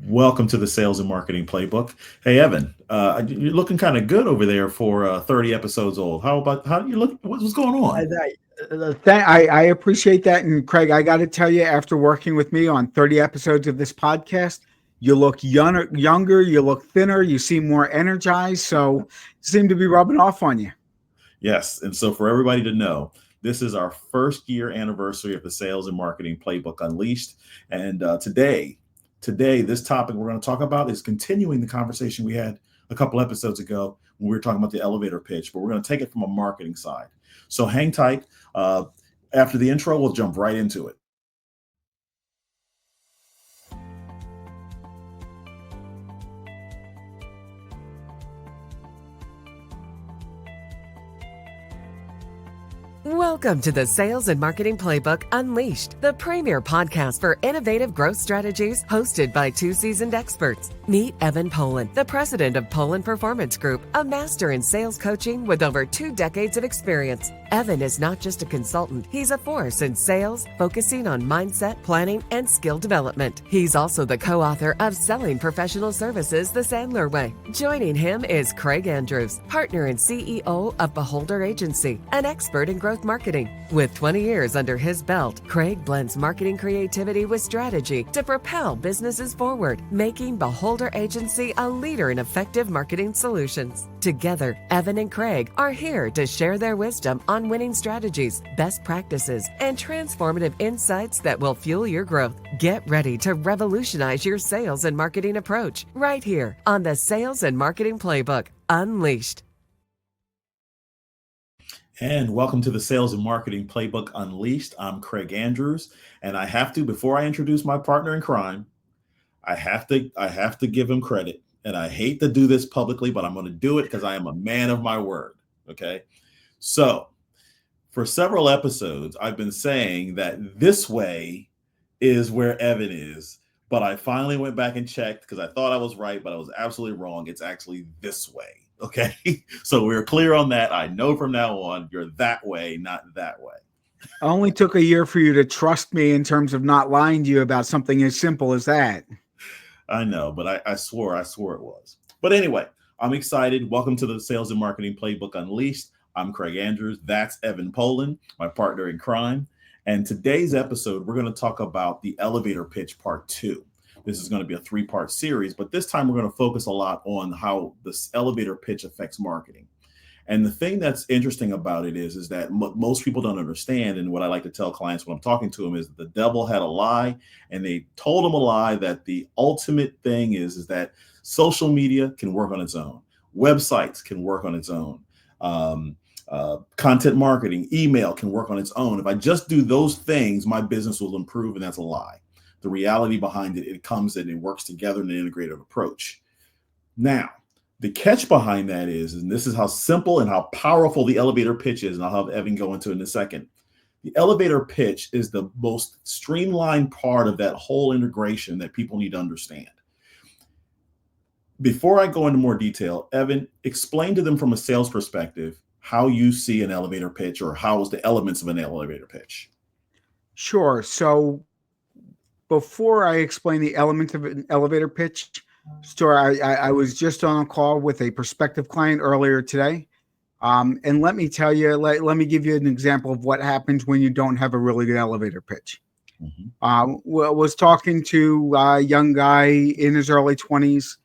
Welcome to the Sales and Marketing Playbook. Hey, Evan, you're looking kind of good over there for 30 episodes old. How do you look? What's going on? I appreciate that. And Craig, I got to tell you, after working with me on 30 episodes of this podcast, you look younger, you look thinner, you seem more energized. So you seem to be rubbing off on you. Yes. And so, for everybody to know, this is our first year anniversary of the Sales and Marketing Playbook Unleashed. And today, this topic we're going to talk about is continuing the conversation we had a couple episodes ago when we were talking about the elevator pitch, but we're going to take it from a marketing side. So, hang tight. After the intro, we'll jump right into it. Welcome to the Sales and Marketing Playbook Unleashed, the premier podcast for innovative growth strategies, hosted by two seasoned experts. Meet Evan Poland, the president of Poland Performance Group, a master in sales coaching with over 2 decades of experience. Evan is not just a consultant, he's a force in sales, focusing on mindset, planning, and skill development. He's also the co-author of Selling Professional Services the Sandler Way. Joining him is Craig Andrews, partner and CEO of Beholder Agency, an expert in growth marketing. With 20 years under his belt, Craig blends marketing creativity with strategy to propel businesses forward, making Beholder Agency a leader in effective marketing solutions. Together, Evan and Craig are here to share their wisdom on winning strategies, best practices, and transformative insights that will fuel your growth. Get ready to revolutionize your sales and marketing approach right here on the Sales and Marketing Playbook Unleashed. And welcome to the Sales and Marketing Playbook Unleashed. I'm Craig Andrews, and before I introduce my partner in crime, I have to give him credit. And I hate to do this publicly, but I'm going to do it because I am a man of my word. Okay. So for several episodes, I've been saying that this way is where Evan is, but I finally went back and checked because I thought I was right, but I was absolutely wrong. It's actually this way. Okay. So we're clear on that. I know from now on, you're that way, not that way. It only took a year for you to trust me in terms of not lying to you about something as simple as that. I know, but I swore it was. But anyway, I'm excited. Welcome to the Sales and Marketing Playbook Unleashed. I'm Craig Andrews. That's Evan Poland, my partner in crime. And today's episode, we're going to talk about the elevator pitch part 2. This is going to be a 3-part series, but this time we're going to focus a lot on how this elevator pitch affects marketing. And the thing that's interesting about it is that most people don't understand. And what I like to tell clients when I'm talking to them is that the devil had a lie, and they told them a lie that the ultimate thing is that social media can work on its own. Websites can work on its own. Content marketing, email can work on its own. If I just do those things, my business will improve. And that's a lie. The reality behind it comes and it works together in an integrative approach. Now, the catch behind that is, and this is how simple and how powerful the elevator pitch is, and I'll have Evan go into it in a second. The elevator pitch is the most streamlined part of that whole integration that people need to understand. Before I go into more detail, Evan, explain to them from a sales perspective how you see an elevator pitch, or how is the elements of an elevator pitch. Sure. So before I explain the elements of an elevator pitch, I was just on a call with a prospective client earlier today. And let me tell you, let me give you an example of what happens when you don't have a really good elevator pitch. Was talking to a young guy in his early 20s,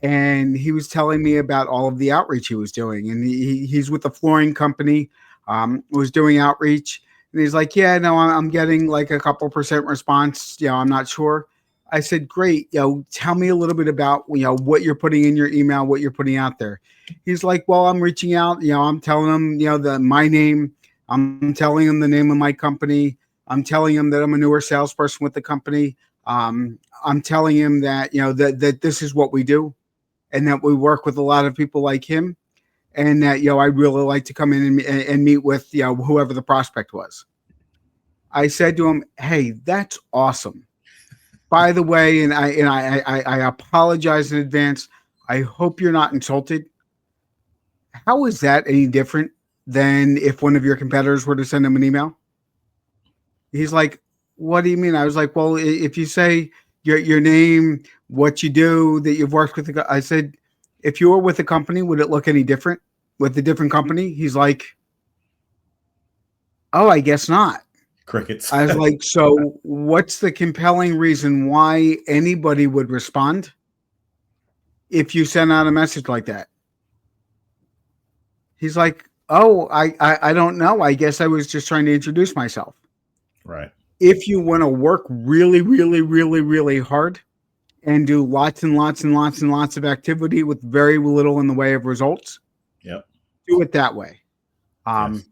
and he was telling me about all of the outreach he was doing. And he's with a flooring company, was doing outreach. And he's like, yeah, no, I'm getting like a couple percent response. I'm not sure. I said, great. Tell me a little bit about, what you're putting in your email, what you're putting out there. He's like, well, I'm reaching out, I'm telling them, my name, I'm telling them the name of my company. I'm telling him that I'm a newer salesperson with the company. I'm telling him that, that this is what we do, and that we work with a lot of people like him. And that, I really like to come in and meet with, whoever the prospect was. I said to him, hey, that's awesome. By the way, and I apologize in advance. I hope you're not insulted. How is that any different than if one of your competitors were to send him an email? He's like, what do you mean? I was like, well, if you say, your name, what you do, that you've worked with. I said, if you were with a company, would it look any different with a different company? He's like, oh, I guess not. Crickets. I was like, so what's the compelling reason why anybody would respond if you send out a message like that? He's like, oh, I don't know. I guess I was just trying to introduce myself. Right. If you want to work really, really, really, really hard and do lots and lots and lots and lots of activity with very little in the way of results, Yep. do it that way. Yes.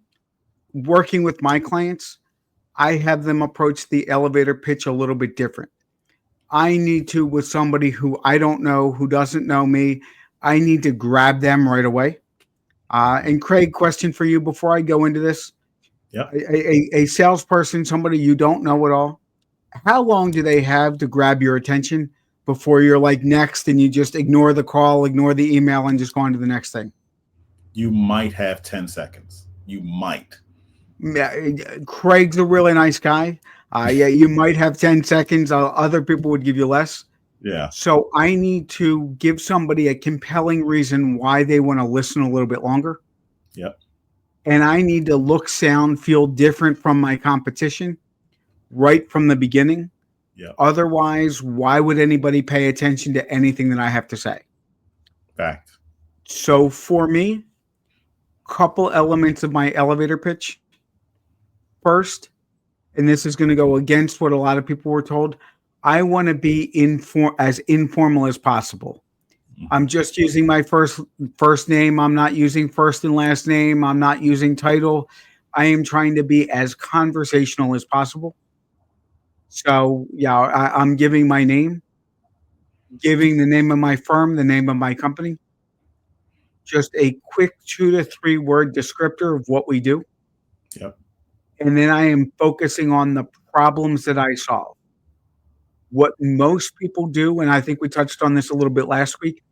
Working with my clients, I have them approach the elevator pitch a little bit different. I need to, with somebody who I don't know, who doesn't know me, I need to grab them right away. And Craig, question for you before I go into this. Yep. A salesperson, somebody you don't know at all, how long do they have to grab your attention before you're like next and you just ignore the call, ignore the email, and just go on to the next thing? You might have 10 seconds. You might. Yeah, Craig's a really nice guy. Yeah, you might have 10 seconds. Other people would give you less. Yeah. So I need to give somebody a compelling reason why they want to listen a little bit longer. Yep. And I need to look, sound, feel different from my competition right from the beginning. Yep. Otherwise, why would anybody pay attention to anything that I have to say? Fact. So for me, couple elements of my elevator pitch. First, and this is going to go against what a lot of people were told, I want to be as informal as possible. I'm just using my first name. I'm not using first and last name. I'm not using title. I am trying to be as conversational as possible. So, yeah, I'm giving my name, giving the name of my firm, the name of my company, just a quick 2 to 3 word descriptor of what we do. Yep. And then I am focusing on the problems that I solve. What most people do, and I think we touched on this a little bit last week,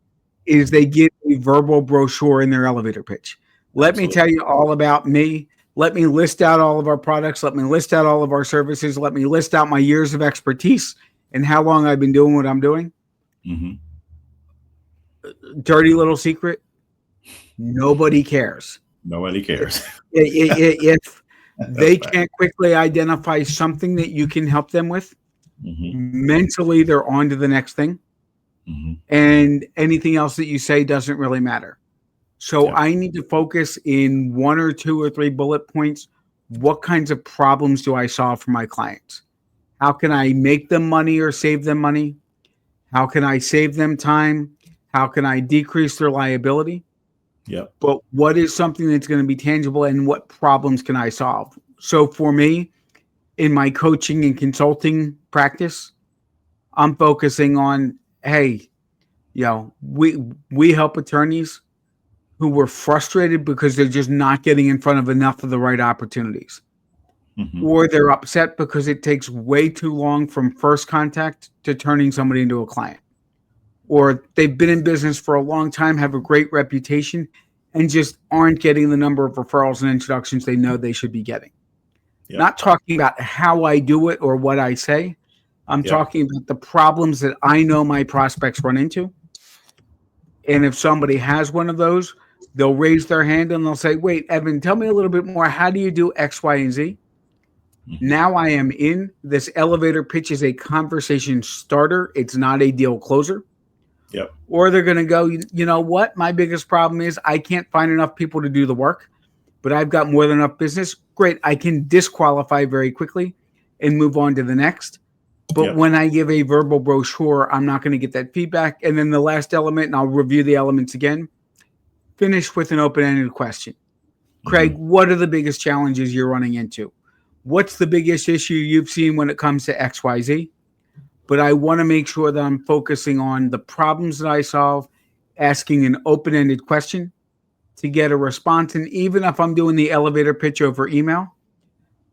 is they get a verbal brochure in their elevator pitch. Let me tell you all about me. Let me list out all of our products. Let me list out all of our services. Let me list out my years of expertise and how long I've been doing what I'm doing. Mm-hmm. Dirty little secret. Nobody cares. Nobody cares. If they can't quickly identify something that you can help them with, mentally they're on to the next thing. And anything else that you say doesn't really matter. So I need to focus in 1 or 2 or 3 bullet points. What kinds of problems do I solve for my clients? How can I make them money or save them money? How can I save them time? How can I decrease their liability? Yep. But what is something that's going to be tangible, and what problems can I solve? So for me, in my coaching and consulting practice, I'm focusing on, hey, we help attorneys who were frustrated because they're just not getting in front of enough of the right opportunities. Or they're upset because it takes way too long from first contact to turning somebody into a client. Or they've been in business for a long time, have a great reputation, and just aren't getting the number of referrals and introductions they know they should be getting. Yep. Not talking about how I do it or what I say. I'm talking about the problems that I know my prospects run into. And if somebody has one of those, they'll raise their hand and they'll say, wait, Evan, tell me a little bit more. How do you do X, Y, and Z? Now I am in. This elevator pitch is a conversation starter. It's not a deal closer. Yep. Or they're going to go, you know what? My biggest problem is I can't find enough people to do the work, but I've got more than enough business. Great. I can disqualify very quickly and move on to the next. But when I give a verbal brochure, I'm not going to get that feedback. And then the last element, and I'll review the elements again, finish with an open-ended question. Craig, what are the biggest challenges you're running into? What's the biggest issue you've seen when it comes to XYZ? But I want to make sure that I'm focusing on the problems that I solve, asking an open-ended question to get a response. And even if I'm doing the elevator pitch over email,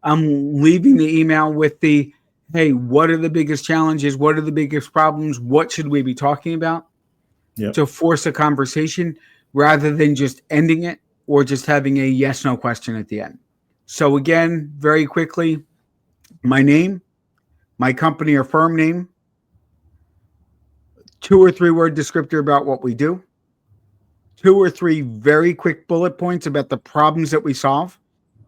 I'm leaving the email with the, hey, what are the biggest challenges? What are the biggest problems? What should we be talking about? To force a conversation rather than just ending it or just having a yes/no question at the end. So again, very quickly, my name, my company or firm name, 2 or 3 word descriptor about what we do, 2 or 3 very quick bullet points about the problems that we solve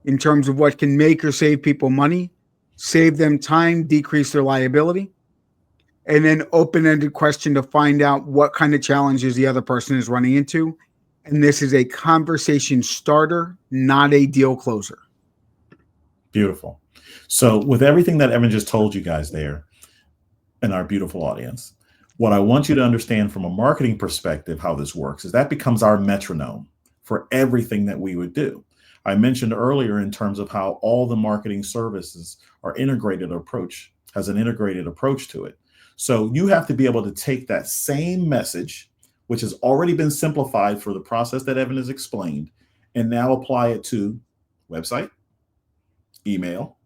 in terms of what can make or save people money, save them time, decrease their liability, and then open-ended question to find out what kind of challenges the other person is running into. And this is a conversation starter, not a deal closer. Beautiful. So with everything that Evan just told you guys there and our beautiful audience, what I want you to understand from a marketing perspective, how this works, is that becomes our metronome for everything that we would do. I mentioned earlier in terms of how all the marketing services are integrated approach, has an integrated approach to it. So you have to be able to take that same message, which has already been simplified for the process that Evan has explained, and now apply it to website, email,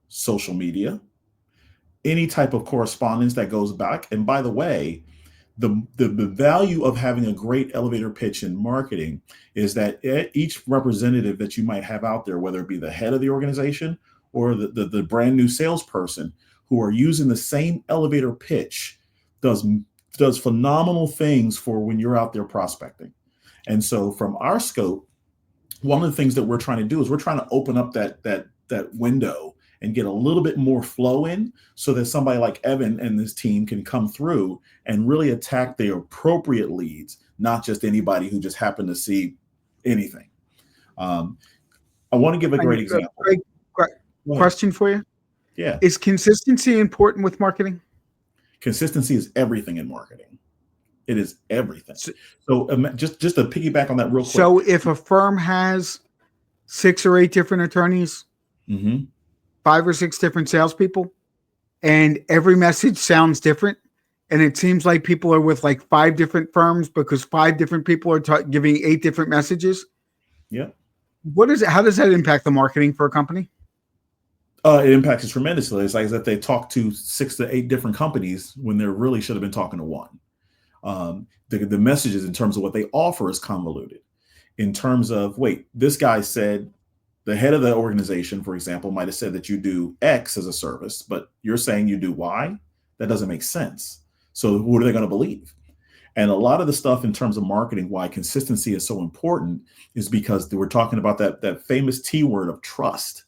social media, any type of correspondence that goes back. And by the way, the value of having a great elevator pitch in marketing is that each representative that you might have out there, whether it be the head of the organization or the brand new salesperson who are using the same elevator pitch, does phenomenal things for when you're out there prospecting. And so from our scope, one of the things that we're trying to do is we're trying to open up that window and get a little bit more flow in so that somebody like Evan and this team can come through and really attack the appropriate leads, not just anybody who just happened to see anything. I want to give a great example. Question for you. Yeah. Is consistency important with marketing? Consistency is everything in marketing. It is everything. So just to piggyback on that real quick. So if a firm has 6 or 8 different attorneys, 5 or 6 different salespeople, and every message sounds different, and it seems like people are with like 5 different firms because 5 different people are giving 8 different messages. Yeah. How does that impact the marketing for a company? It impacts it tremendously. It's like that they talk to 6 to 8 different companies when they really should have been talking to one. The messages in terms of what they offer is convoluted. In terms of, wait, this guy said, the head of the organization, for example, might have said that you do X as a service, but you're saying you do Y? That doesn't make sense. So what are they going to believe? And a lot of the stuff in terms of marketing, why consistency is so important is because we're talking about that famous T word of trust.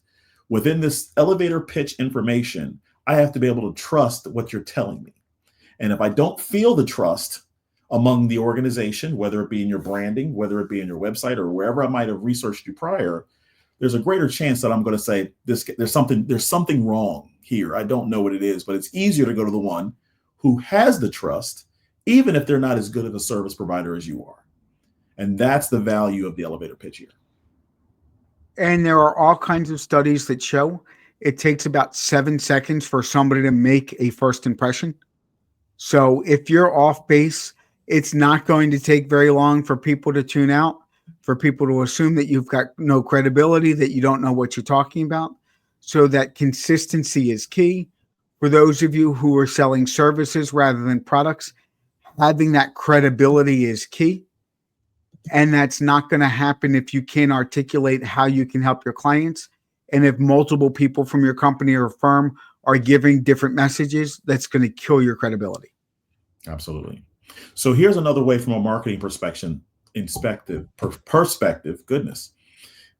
Within this elevator pitch information, I have to be able to trust what you're telling me. And if I don't feel the trust among the organization, whether it be in your branding, whether it be in your website or wherever I might have researched you prior, there's a greater chance that I'm going to say there's something wrong here. I don't know what it is, but it's easier to go to the one who has the trust, even if they're not as good of a service provider as you are. And that's the value of the elevator pitch here. And there are all kinds of studies that show it takes about 7 seconds for somebody to make a first impression. So if you're off base, it's not going to take very long for people to tune out, for people to assume that you've got no credibility, that you don't know what you're talking about. So that consistency is key. For those of you who are selling services rather than products, having that credibility is key. And that's not going to happen if you can't articulate how you can help your clients. And if multiple people from your company or firm are giving different messages, that's going to kill your credibility. Absolutely. So here's another way from a marketing perspective,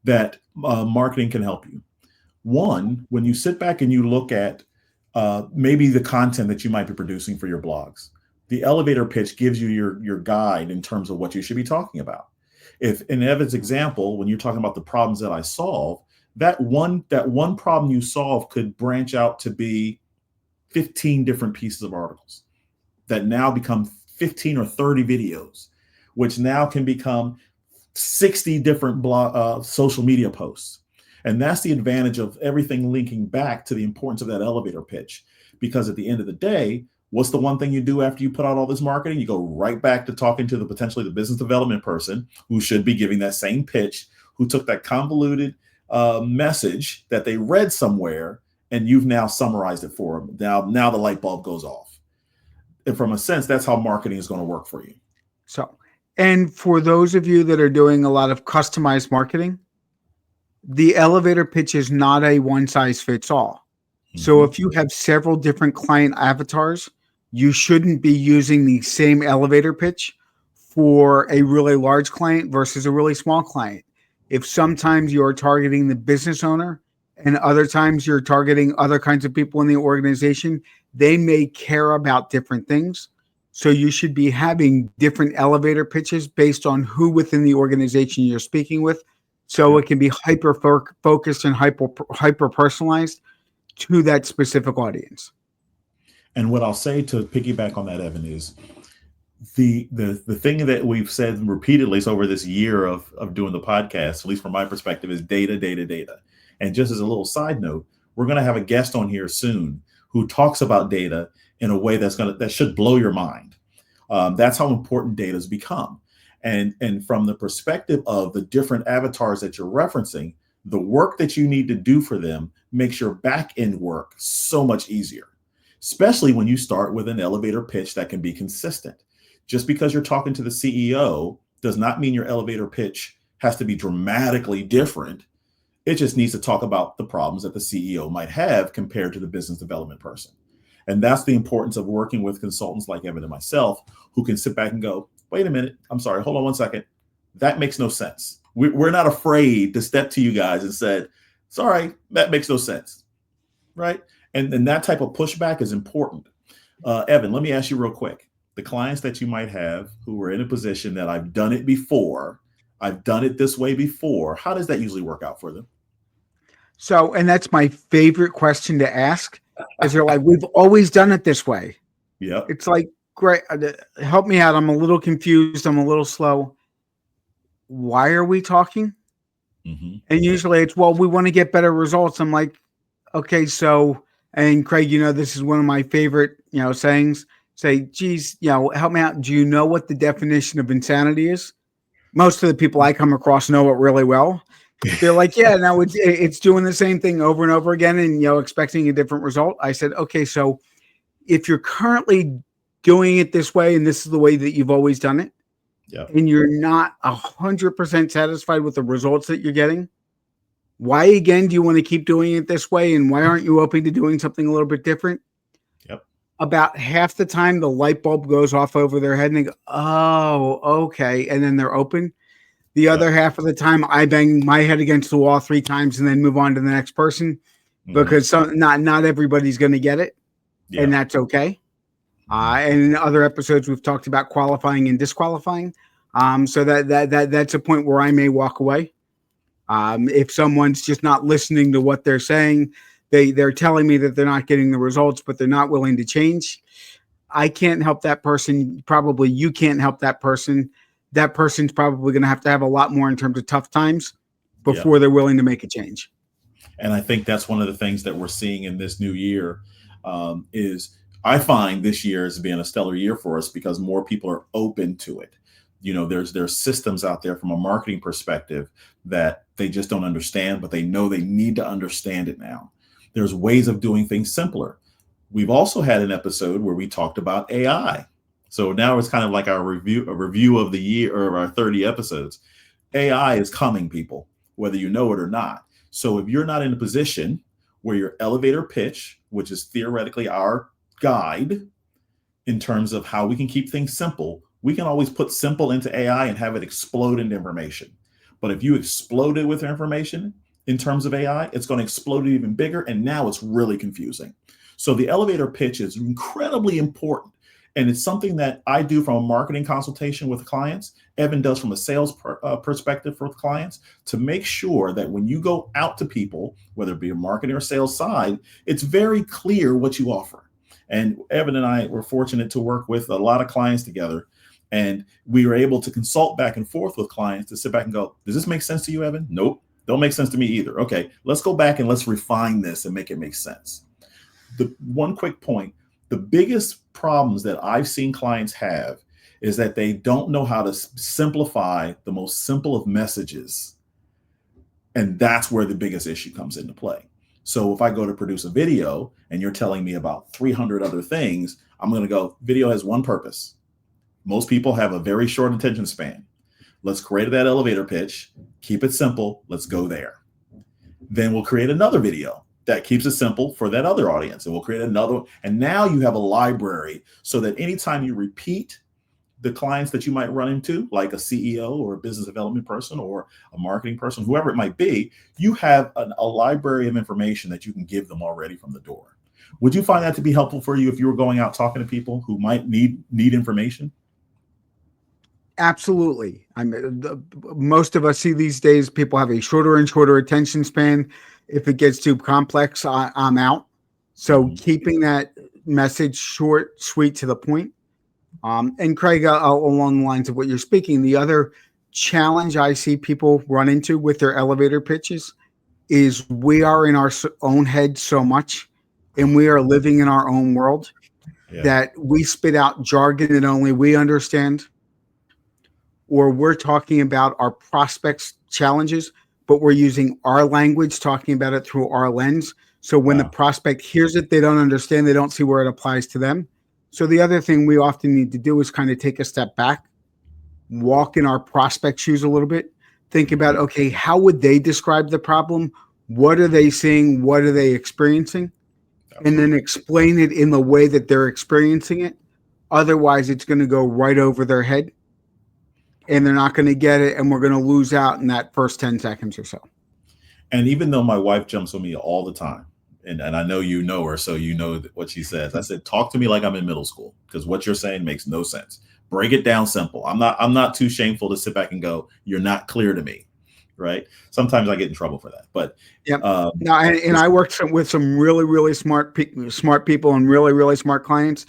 that marketing can help you. One, when you sit back and you look at maybe the content that you might be producing for your blogs, the elevator pitch gives you your guide in terms of what you should be talking about. If in Evan's example, when you're talking about the problems that I solve, that one problem you solve could branch out to be 15 different pieces of articles that now become 15 or 30 videos, which now can become 60 different social media posts. And that's the advantage of everything linking back to the importance of that elevator pitch. Because at the end of the day, what's the one thing you do after you put out all this marketing? You go right back to talking to potentially the business development person who should be giving that same pitch, who took that convoluted message that they read somewhere, and you've now summarized it for them. Now the light bulb goes off. And from a sense, that's how marketing is going to work for you. So, and for those of you that are doing a lot of customized marketing, the elevator pitch is not a one size fits all. So if you have several different client avatars you shouldn't be using the same elevator pitch for a really large client versus a really small client. If sometimes you're targeting the business owner and other times you're targeting other kinds of people in the organization, they may care about different things. So you should be having different elevator pitches based on who within the organization you're speaking with. So Yeah. it can be hyper focused and hyper personalized to that specific audience. And what I'll say to piggyback on that, Evan, is the thing that we've said repeatedly over this year of doing the podcast, at least from my perspective, is data, data, data. And just as a little side note, we're going to have a guest on here soon who talks about data in a way that should blow your mind. That's how important data has become. And from the perspective of the different avatars that you're referencing, the work that you need to do for them makes your back end work so much easier, especially when you start with an elevator pitch that can be consistent. Just because you're talking to the CEO does not mean your elevator pitch has to be dramatically different. It just needs to talk about the problems that the CEO might have compared to the business development person. And that's the importance of working with consultants like Evan and myself, who can sit back and go, wait a minute, I'm sorry, hold on one second. That makes no sense. We're not afraid to step to you guys and say, sorry, that makes no sense, right? And that type of pushback is important. Evan, let me ask you real quick. The clients that you might have who are in a position that I've done it before, I've done it this way before, how does that usually work out for them? So, and that's my favorite question to ask, is they're like, we've always done it this way. Yeah. It's like, great, help me out. I'm a little confused. I'm a little slow. Why are we talking? Mm-hmm. And usually it's, well, we want to get better results. I'm like, okay, so, and Craig, this is one of my favorite, sayings. Say, geez, help me out. Do you know what the definition of insanity is? Most of the people I come across know it really well. They're like, yeah, no, it's doing the same thing over and over again and, expecting a different result. I said, okay, so if you're currently doing it this way and this is the way that you've always done it, and you're not 100% satisfied with the results that you're getting, why again do you want to keep doing it this way? And why aren't you open to doing something a little bit different? About half the time, the light bulb goes off over their head and they go, oh, okay. And then they're open. The other half of the time, I bang my head against the wall 3 times and then move on to the next person because not everybody's going to get it. And that's okay. And in other episodes, we've talked about qualifying and disqualifying. So that's a point where I may walk away. If someone's just not listening to what they're saying, they're telling me that they're not getting the results, but they're not willing to change. I can't help that person. Probably you can't help that person. That person's probably going to have a lot more in terms of tough times before they're willing to make a change. And I think that's one of the things that we're seeing in this new year is I find this year as being a stellar year for us because more people are open to it. There's systems out there from a marketing perspective that they just don't understand, but they know they need to understand it now. There's ways of doing things simpler. We've also had an episode where we talked about AI. So now it's kind of like a review of the year or our 30 episodes. AI is coming, people, whether you know it or not. So if you're not in a position where your elevator pitch, which is theoretically our guide in terms of how we can keep things simple, we can always put simple into AI and have it explode into information. But if you explode it with information in terms of AI, it's going to explode it even bigger. And now it's really confusing. So the elevator pitch is incredibly important. And it's something that I do from a marketing consultation with clients. Evan does from a sales perspective for clients to make sure that when you go out to people, whether it be a marketing or sales side, it's very clear what you offer. And Evan and I were fortunate to work with a lot of clients together. And we were able to consult back and forth with clients to sit back and go, does this make sense to you, Evan? Nope. Don't make sense to me either. Okay, let's go back and let's refine this and make it make sense. The one quick point, the biggest problems that I've seen clients have is that they don't know how to simplify the most simple of messages. And that's where the biggest issue comes into play. So if I go to produce a video and you're telling me about 300 other things, I'm going to go, video has one purpose. Most people have a very short attention span. Let's create that elevator pitch, keep it simple. Let's go there. Then we'll create another video that keeps it simple for that other audience. And we'll create another. And now you have a library so that anytime you repeat the clients that you might run into, like a CEO or a business development person or a marketing person, whoever it might be, you have a library of information that you can give them already from the door. Would you find that to be helpful for you if you were going out talking to people who might need information? Absolutely. Most of us see these days people have a shorter and shorter attention span. If it gets too complex, I'm out. So keeping that message short, sweet, to the point. And Craig, along the lines of what you're speaking, the other challenge I see people run into with their elevator pitches is we are in our own head so much, and we are living in our own world that we spit out jargon that only we understand, or we're talking about our prospects' challenges, but we're using our language, talking about it through our lens. So when the prospect hears it, they don't understand, they don't see where it applies to them. So the other thing we often need to do is kind of take a step back, walk in our prospect shoes a little bit, think about, okay, how would they describe the problem? What are they seeing? What are they experiencing? And then explain it in the way that they're experiencing it. Otherwise, it's going to go right over their head and they're not going to get it. And we're going to lose out in that first 10 seconds or so. And even though my wife jumps on me all the time, and I know you know her, so you know what she says. I said, talk to me like I'm in middle school, because what you're saying makes no sense. Break it down simple. I'm not too shameful to sit back and go, you're not clear to me, right? Sometimes I get in trouble for that. But no, and I worked with some really, really smart people and really, really smart clients,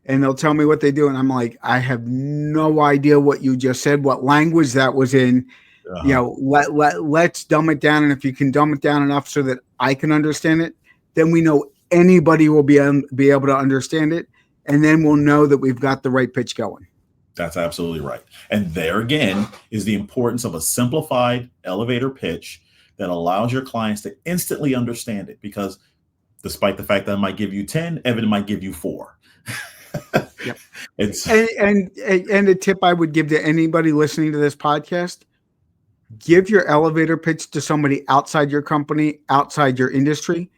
and they'll tell me what they do, and I'm like, I have no idea what you just said, what language that was in. You know, let's dumb it down, and if you can dumb it down enough so that I can understand it, then we know anybody will be able to understand it, and then we'll know that we've got the right pitch going. That's absolutely right. And there again is the importance of a simplified elevator pitch that allows your clients to instantly understand it, because despite the fact that I might give you 10, Evan might give you 4. Yep. And a tip I would give to anybody listening to this podcast: give your elevator pitch to somebody outside your company, outside your industry.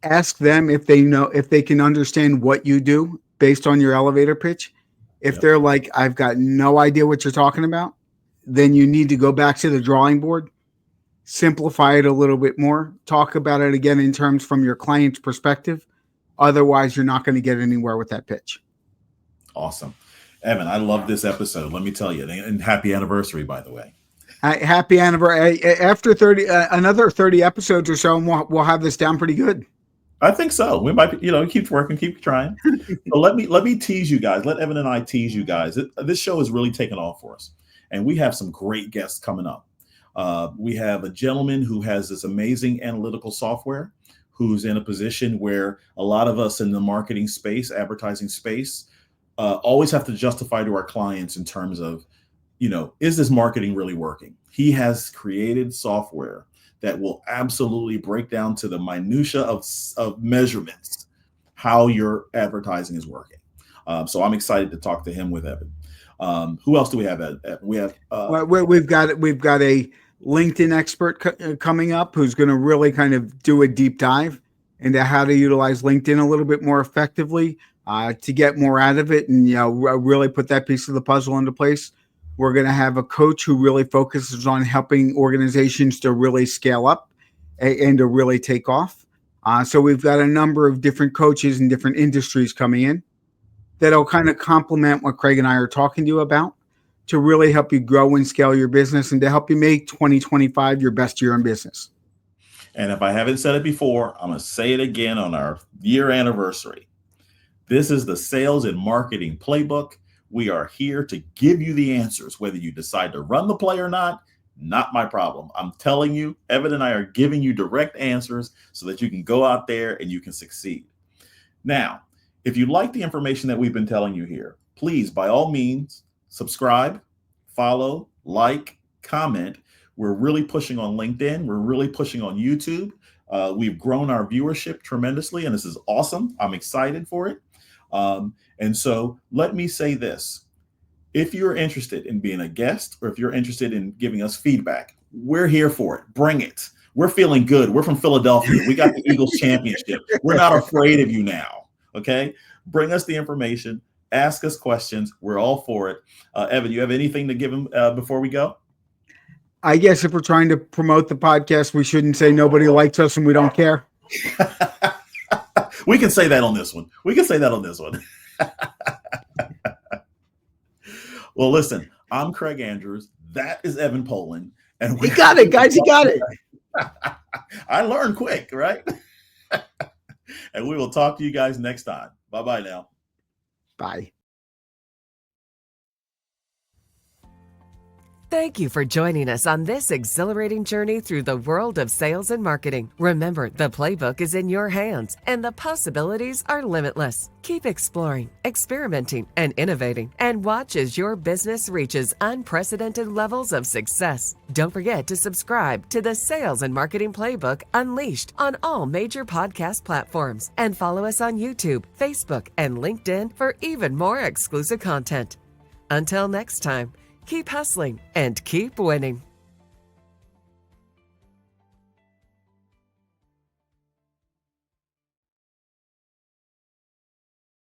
Ask them if they can understand what you do based on your elevator pitch. If they're like, I've got no idea what you're talking about, then you need to go back to the drawing board, simplify it a little bit more, talk about it again in terms from your client's perspective. Otherwise, you're not going to get anywhere with that pitch. Awesome. Evan, I love this episode. Let me tell you, and happy anniversary, by the way. Happy anniversary. After another 30 episodes or so, and we'll have this down pretty good. I think so. We might, keep working, keep trying. So let me tease you guys. Let Evan and I tease you guys. This show is really taking off for us, and we have some great guests coming up. We have a gentleman who has this amazing analytical software, who's in a position where a lot of us in the marketing space, advertising space, always have to justify to our clients in terms of, is this marketing really working? He has created software that will absolutely break down to the minutia of measurements how your advertising is working. So I'm excited to talk to him with Evan. Who else do we have? We have we've got a LinkedIn expert coming up who's going to really kind of do a deep dive into how to utilize LinkedIn a little bit more effectively to get more out of it, and really put that piece of the puzzle into place. We're going to have a coach who really focuses on helping organizations to really scale up and to really take off. So we've got a number of different coaches in different industries coming in that'll kind of complement what Craig and I are talking to you about, to really help you grow and scale your business and to help you make 2025 your best year in business. And if I haven't said it before, I'm going to say it again on our year anniversary. This is the Sales and Marketing Playbook. We are here to give you the answers. Whether you decide to run the play or not my problem. I'm telling you, Evan and I are giving you direct answers so that you can go out there and you can succeed. Now, if you like the information that we've been telling you here, please, by all means, subscribe, follow, like, comment. We're really pushing on LinkedIn. We're really pushing on YouTube. We've grown our viewership tremendously, and this is awesome. I'm excited for it. And so let me say this. If you're interested in being a guest, or if you're interested in giving us feedback, we're here for it. Bring it. We're feeling good. We're from Philadelphia. We got the Eagles championship. We're not afraid of you now. Okay. Bring us the information. Ask us questions. We're all for it. Evan, you have anything to give him before we go? I guess if we're trying to promote the podcast, we shouldn't say nobody likes us and we don't care. We can say that on this one. Well, listen, I'm Craig Andrews. That is Evan Poland. And we got it, guys. You got it. I learned quick, right? And we will talk to you guys next time. Bye-bye now. Bye. Thank you for joining us on this exhilarating journey through the world of sales and marketing. Remember, the playbook is in your hands and the possibilities are limitless. Keep exploring, experimenting, and innovating, and watch as your business reaches unprecedented levels of success. Don't forget to subscribe to the Sales and Marketing Playbook Unleashed on all major podcast platforms, and follow us on YouTube, Facebook, and LinkedIn for even more exclusive content. Until next time, keep hustling and keep winning.